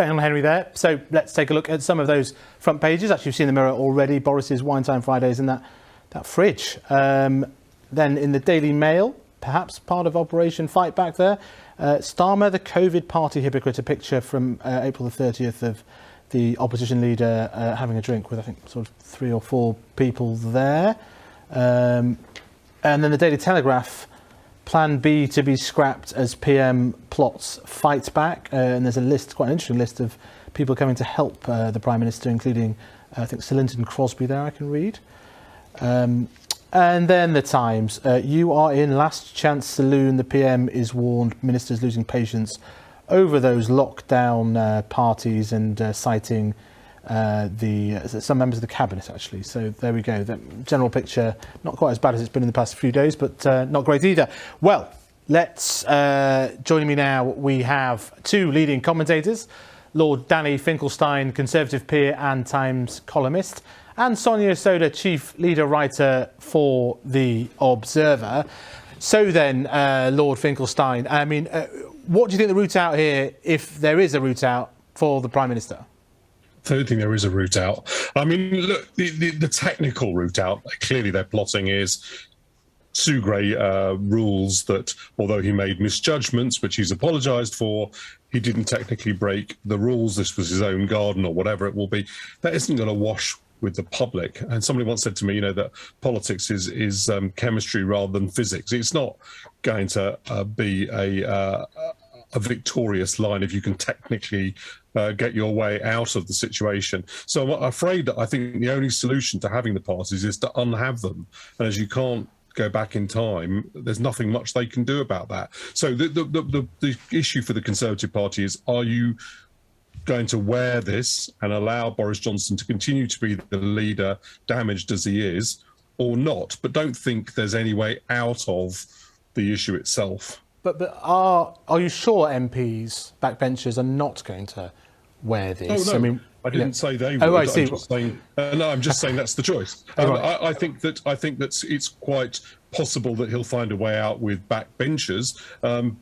Daniel Henry there. So let's take a look at some of those front pages. Actually, you've seen the Mirror already. Boris's Wine Time Fridays in that fridge. Then in the Daily Mail, perhaps part of Operation Fight Back there. Starmer, the COVID party hypocrite, a picture from April the 30th of the opposition leader having a drink with, I think, sort of 3 or 4 people there. And then the Daily Telegraph, Plan B to be scrapped as PM plots fight back. And there's a list, quite an interesting list of people coming to help the Prime Minister, including, I think, Sir Linton Crosby there, I can read. And then the Times, you are in last chance saloon. The PM is warned, ministers losing patience over those lockdown parties and citing some members of the cabinet, actually. So there we go. The general picture, not quite as bad as it's been in the past few days, but not great either. Well, let's join me now. We have 2 leading commentators, Lord Danny Finkelstein, Conservative peer and Times columnist, and Sonia Sodha, chief leader writer for The Observer. So then, Lord Finkelstein, I mean, what do you think the route out here, if there is a route out for the Prime Minister? I don't think there is a route out. I mean, look, the technical route out, clearly their plotting is Sue Gray rules that although he made misjudgments, which he's apologised for, he didn't technically break the rules. This was his own garden or whatever it will be. That isn't going to wash with the public. And somebody once said to me, that politics is chemistry rather than physics. It's not going to be a victorious line if you can technically get your way out of the situation. So I'm afraid that I think the only solution to having the parties is to unhave them. And as you can't go back in time, there's nothing much they can do about that. So the issue for the Conservative Party is, are you going to wear this and allow Boris Johnson to continue to be the leader, damaged as he is, or not? But don't think there's any way out of the issue itself. But are you sure MPs, backbenchers, are not going to wear this? Oh, no. I mean, I didn't say they would. Oh, I see. I'm just saying that's the choice. I think that it's quite possible that he'll find a way out with backbenchers,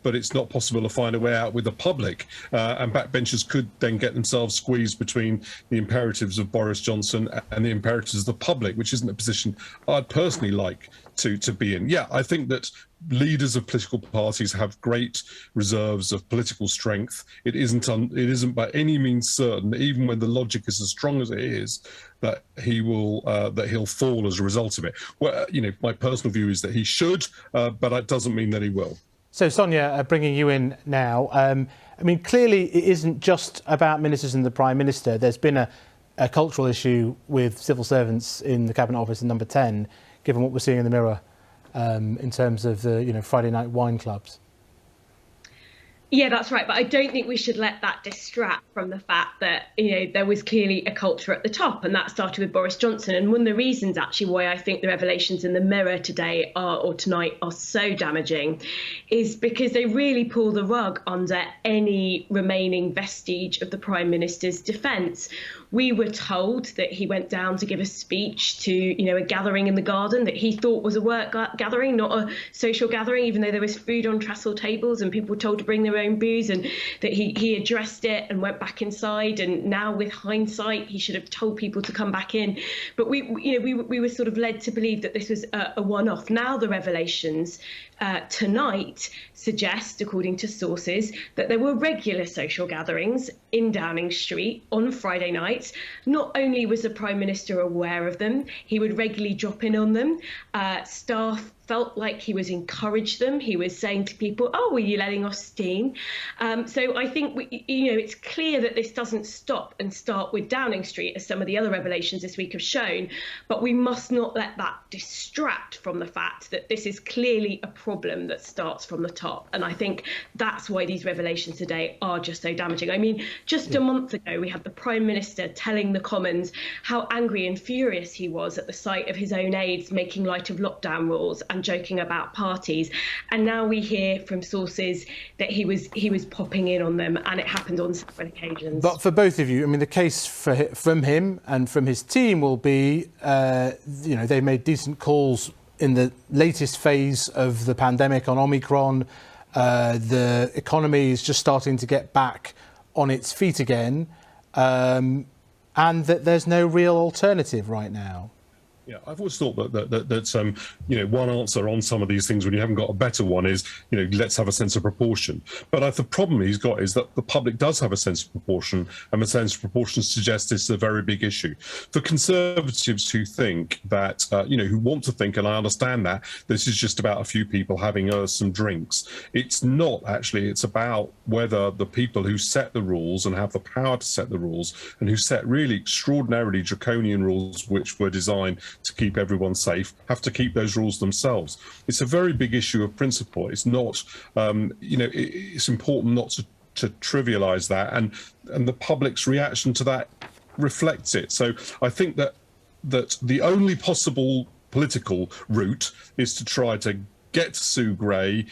but it's not possible to find a way out with the public. And backbenchers could then get themselves squeezed between the imperatives of Boris Johnson and the imperatives of the public, which isn't a position I'd personally like to be in. Yeah, I think that leaders of political parties have great reserves of political strength. It isn't by any means certain, even when the logic is as strong as it is, that he'll fall as a result of it. Well, my personal view is that he should, but that doesn't mean that he will. So, Sonia, bringing you in now. I mean, clearly it isn't just about ministers and the Prime Minister. There's been a cultural issue with civil servants in the Cabinet Office in number 10, given what we're seeing in the Mirror in terms of the Friday night wine clubs. Yeah, that's right. But I don't think we should let that distract from the fact that, there was clearly a culture at the top, and that started with Boris Johnson. And one of the reasons actually why I think the revelations in the Mirror today or tonight are so damaging is because they really pull the rug under any remaining vestige of the Prime Minister's defence. We were told that he went down to give a speech to, a gathering in the garden that he thought was a work gathering, not a social gathering, even though there was food on trestle tables and people were told to bring their own booze, and that he addressed it and went back inside. And now with hindsight, he should have told people to come back in. But we were sort of led to believe that this was a one-off. Now the revelations tonight suggest, according to sources, that there were regular social gatherings in Downing Street on Friday nights. Not only was the Prime Minister aware of them, he would regularly drop in on them. Staff felt like he was encouraged them. He was saying to people, "Oh, were you letting off steam?" So I think it's clear that this doesn't stop and start with Downing Street, as some of the other revelations this week have shown. But we must not let that distract from the fact that this is clearly a problem that starts from the top. And I think that's why these revelations today are just so damaging. I mean, just a month ago, we had the Prime Minister telling the Commons how angry and furious he was at the sight of his own aides making light of lockdown rules and joking about parties. And now we hear from sources that he was popping in on them, and it happened on several occasions. But for both of you, I mean, the case from him and from his team will be, they made decent calls in the latest phase of the pandemic on Omicron. The economy is just starting to get back on its feet again, and that there's no real alternative right now. Yeah, I've always thought that one answer on some of these things when you haven't got a better one is, let's have a sense of proportion. But the problem he's got is that the public does have a sense of proportion, and the sense of proportion suggests this is a very big issue. For Conservatives who think that, who want to think, and I understand that, this is just about a few people having some drinks. It's not actually. It's about whether the people who set the rules and have the power to set the rules and who set really extraordinarily draconian rules which were designed to keep everyone safe, have to keep those rules themselves. It's a very big issue of principle. It's not, it's important not to trivialise that, and the public's reaction to that reflects it. So I think that the only possible political route is to try to get to Sue Gray,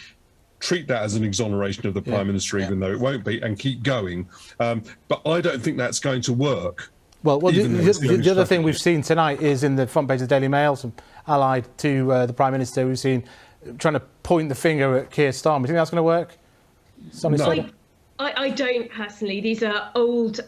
treat that as an exoneration of the Prime Minister, even though it won't be, and keep going. But I don't think that's going to work. Well, the other thing we've seen tonight is in the front page of the Daily Mail, some allied to the Prime Minister, we've seen trying to point the finger at Keir Starmer. Do you think that's going to work? Sonia Sodha? I don't personally. These are old.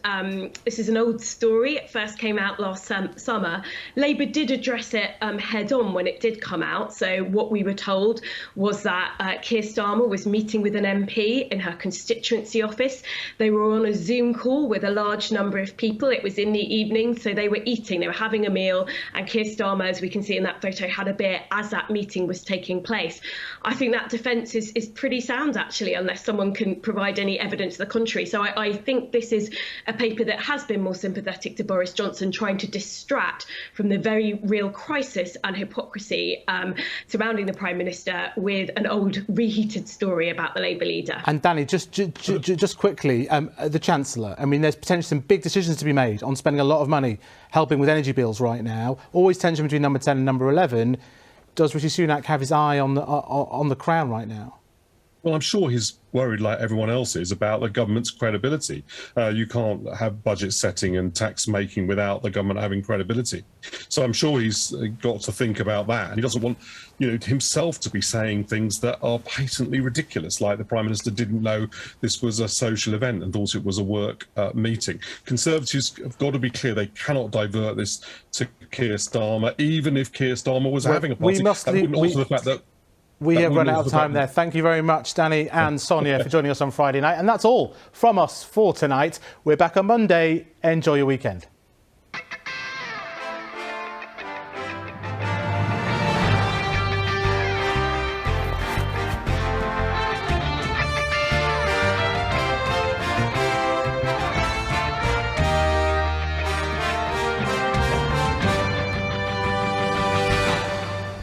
This is an old story. It first came out last summer. Labour did address it head on when it did come out. So what we were told was that Keir Starmer was meeting with an MP in her constituency office. They were on a Zoom call with a large number of people. It was in the evening, so they were eating. They were having a meal, and Keir Starmer, as we can see in that photo, had a beer as that meeting was taking place. I think that defence is pretty sound, actually, unless someone can provide any evidence to the contrary. So I think this is a paper that has been more sympathetic to Boris Johnson, trying to distract from the very real crisis and hypocrisy surrounding the Prime Minister with an old reheated story about the Labour leader. And Danny, just quickly, the Chancellor, I mean, there's potentially some big decisions to be made on spending a lot of money helping with energy bills right now. Always tension between number 10 and number 11. Does Rishi Sunak have his eye on the crown right now? Well, I'm sure he's worried, like everyone else is, about the government's credibility. You can't have budget setting and tax making without the government having credibility. So I'm sure he's got to think about that. And he doesn't want, himself to be saying things that are patently ridiculous, like the Prime Minister didn't know this was a social event and thought it was a work meeting. Conservatives have got to be clear they cannot divert this to Keir Starmer, even if Keir Starmer was having a party. That wouldn't alter the fact that we have run out of time there. Thank you very much, Danny and Sonia, for joining us on Friday night. And that's all from us for tonight. We're back on Monday. Enjoy your weekend.